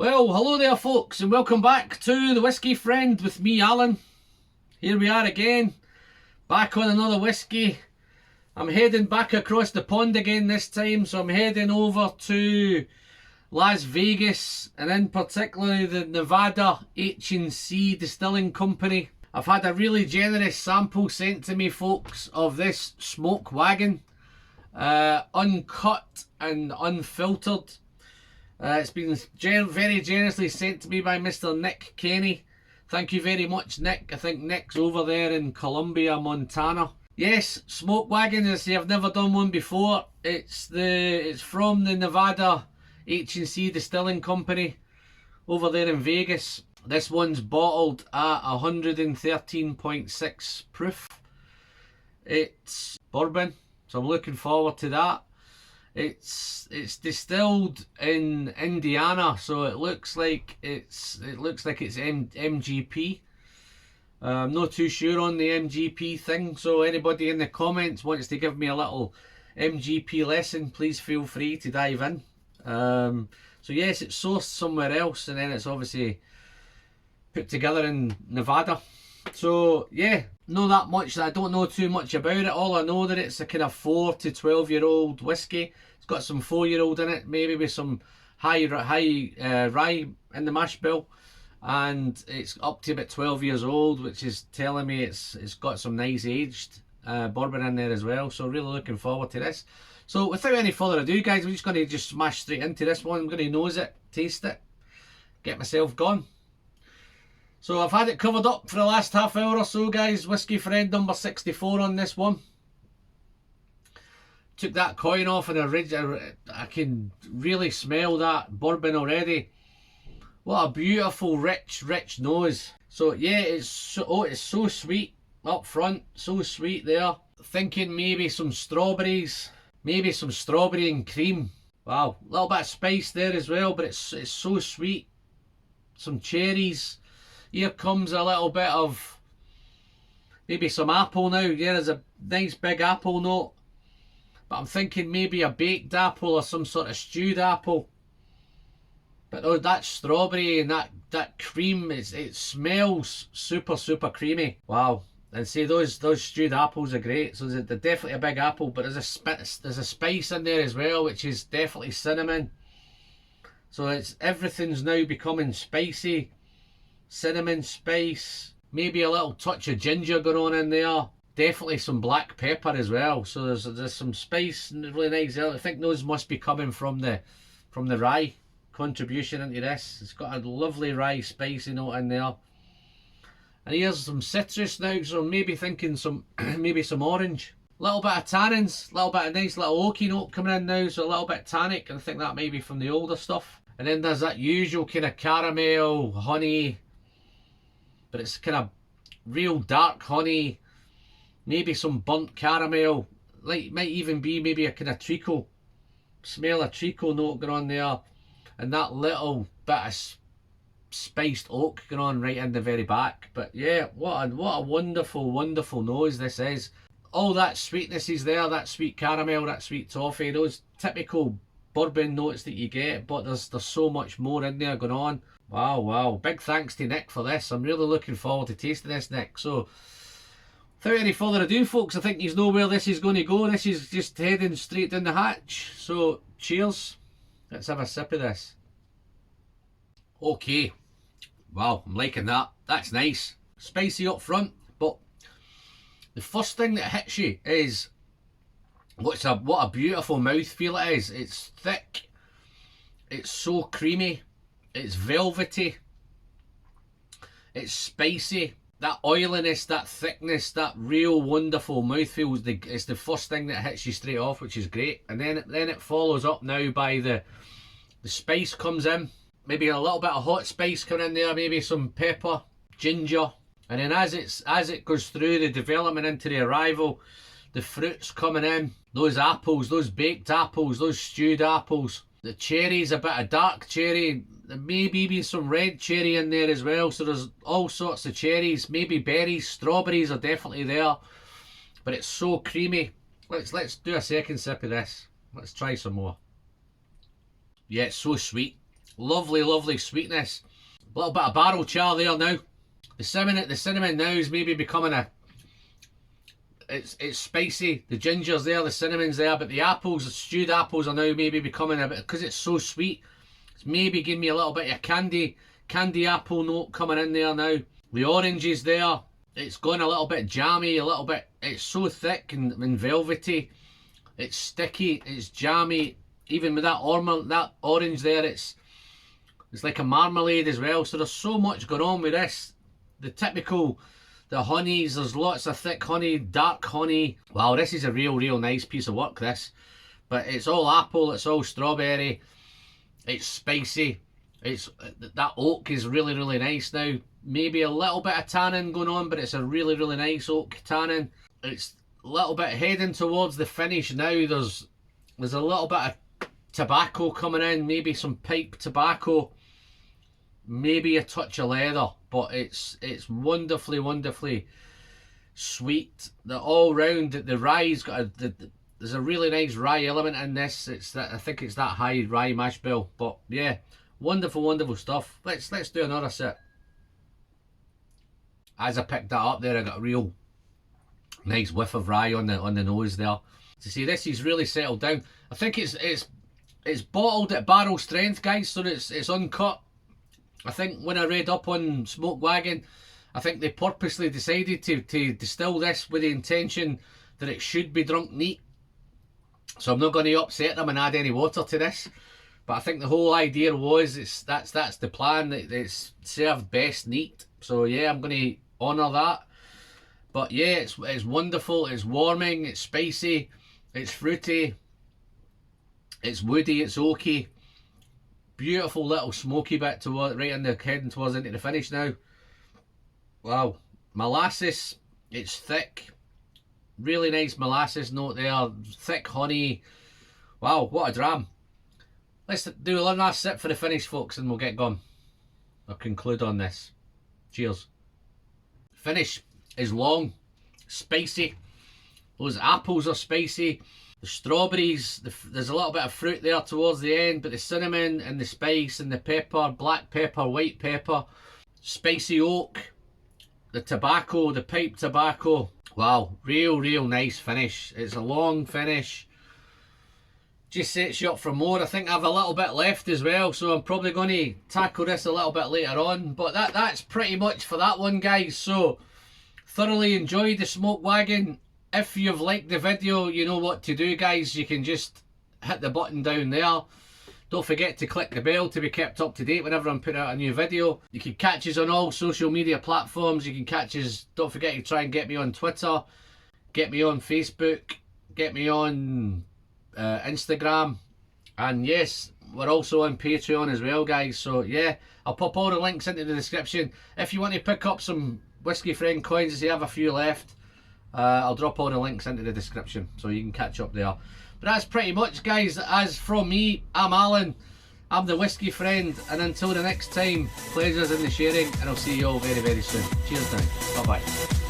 Well, hello there folks, and welcome back to the Whiskey Friend with me, Alan. Here we are again, back on another whiskey. I'm heading back across the pond again this time, so I'm heading over to Las Vegas, and in particular the Nevada H&C Distilling Company. I've had a really generous sample sent to me, folks, of this smoke wagon, uncut and unfiltered. It's been very generously sent to me by Mr. Nick Kenny. Thank you very much, Nick. I think Nick's over there in Columbia, Montana. Yes, smoke wagon, as I've never done one before. It's from the Nevada H&C Distilling Company over there in Vegas. This one's bottled at 113.6 proof. It's bourbon, so I'm looking forward to that. It's distilled in Indiana, so it looks like it's MGP. I'm not too sure on the MGP thing, so anybody in the comments wants to give me a little MGP lesson, please feel free to dive in. So yes, it's sourced somewhere else, and then it's obviously put together in Nevada. So yeah, not that much. I don't know too much about it. All I know that it's a kind of 4 to 12-year-old whiskey. It's got some 4-year-old in it, maybe with some high rye in the mash bill, and it's up to about 12 years old, which is telling me it's got some nice aged bourbon in there as well. So really looking forward to this. So without any further ado, guys, we're just going to smash straight into this one. I'm going to nose it, taste it, get myself gone. So I've had it covered up for the last half hour or so, guys. Whiskey Friend number 64 on this one. Took that coin off, and I can really smell that bourbon already. What a beautiful, rich and so yeah, it's so sweet up front, so sweet there. Thinking maybe some strawberries, maybe some strawberry and cream. Wow, a little bit of spice there as well, but it's so sweet. Some cherries. Here comes a little bit of maybe some apple now. Yeah, there's a nice big apple note. But I'm thinking maybe a baked apple or some sort of stewed apple. But oh, that strawberry and that cream, it smells super creamy. Wow. And see, those stewed apples are great. So they're definitely a big apple, but there's a spice in there as well, which is definitely cinnamon. So everything's now becoming spicy. Cinnamon spice, maybe a little touch of ginger going on in there, definitely some black pepper as well. So there's some spice and really nice. I think those must be coming from the rye contribution into this. It's got a lovely rye spicy note in there, and here's some citrus now. So maybe thinking maybe some orange, a little bit of tannins, a little bit of nice little oaky note coming in now. So a little bit tannic, and I think that may be from the older stuff. And then there's that usual kind of caramel, honey. But it's kind of real dark honey, maybe some burnt caramel, like might even be maybe a kind of treacle, smell a treacle note going on there, and that little bit of spiced oak going on right in the very back. But yeah, what a wonderful nose this is. All that sweetness is there, that sweet caramel, that sweet toffee, those typical bourbon notes that you get, but there's so much more in there going on. Wow, big thanks to Nick for this. I'm really looking forward to tasting this, Nick. So without any further ado, folks, I think you know where this is going to go. This is just heading straight down the hatch. So cheers, let's have a sip of this. Okay, wow, I'm liking that. That's nice, spicy up front, but the first thing that hits you is what a beautiful mouthfeel it is. It's thick, it's so creamy, it's velvety, it's spicy. That oiliness, that thickness, that real wonderful mouthfeel is the first thing that hits you straight off, which is great. And then it follows up now by the spice comes in. Maybe a little bit of hot spice coming in there, maybe some pepper, ginger. And then as it goes through the development into the arrival, the fruits coming in, those apples, those baked apples, those stewed apples, the cherries, a bit of dark cherry, maybe even some red cherry in there as well. So there's all sorts of cherries, maybe berries, strawberries are definitely there, but it's so creamy. Let's do a second sip of this. Let's try some more. Yeah, it's so sweet. Lovely, lovely sweetness. A little bit of barrel char there now. The cinnamon now is maybe becoming a... It's spicy. The ginger's there, the cinnamon's there, but the apples, the stewed apples are now maybe becoming a bit, because it's so sweet, it's maybe giving me a little bit of candy apple note coming in there now. The orange is there. It's going a little bit jammy, a little bit, it's so thick and velvety. It's sticky, it's jammy. Even with that orange there, it's like a marmalade as well. So there's so much going on with this. The honeys, there's lots of thick honey, dark honey. Wow, this is a real nice piece of work, this. But it's all apple, it's all strawberry. It's spicy. That oak is really nice now. Maybe a little bit of tannin going on, but it's a really nice oak tannin. It's a little bit heading towards the finish now. There's a little bit of tobacco coming in, maybe some pipe tobacco, maybe a touch of leather, but it's wonderfully sweet. The all round, the rye's got there's a really nice rye element in this. I think it's that high rye mash bill, but yeah, wonderful stuff. Let's do another sip. As I picked that up there, I got a real nice whiff of rye on the nose there. To see, this is really settled down. I think it's bottled at barrel strength, guys, so it's uncut. I think when I read up on Smoke Wagon, I think they purposely decided to distill this with the intention that it should be drunk neat. So I'm not going to upset them and add any water to this. But I think the whole idea was that's the plan, that it's served best neat. So yeah, I'm going to honour that. But yeah, it's wonderful, it's warming, it's spicy, it's fruity, it's woody, it's oaky. Beautiful little smoky bit right in the heading towards into the finish now. Wow, molasses, it's thick, really nice molasses note there, thick honey. Wow, what a dram. Let's do one last sip for the finish, folks, and we'll get going. I'll conclude on this. Cheers. Finish is long, spicy. Those apples are spicy. The strawberries, there's a little bit of fruit there towards the end, but the cinnamon and the spice and the pepper, black pepper, white pepper, spicy oak, the tobacco, the pipe tobacco. Wow, real nice finish. It's a long finish. Just sets you up for more. I think I have a little bit left as well, so I'm probably going to tackle this a little bit later on. But that's pretty much for that one, guys. So, thoroughly enjoyed the Smoke Wagon. If you've liked the video, you know what to do, guys. You can just hit the button down there. Don't forget to click the bell to be kept up to date whenever I'm putting out a new video. You can catch us on all social media platforms. You can catch us, don't forget to try and get me on Twitter, get me on Facebook, get me on Instagram, and yes, we're also on Patreon as well, guys. So yeah, I'll pop all the links into the description. If you want to pick up some Whiskey Friend coins, as you have a few left, I'll drop all the links into the description so you can catch up there. But that's pretty much, guys. As from me, I'm Alan, I'm the Whiskey Friend, and until the next time, pleasures in the sharing, and I'll see you all very soon. Cheers now, bye bye.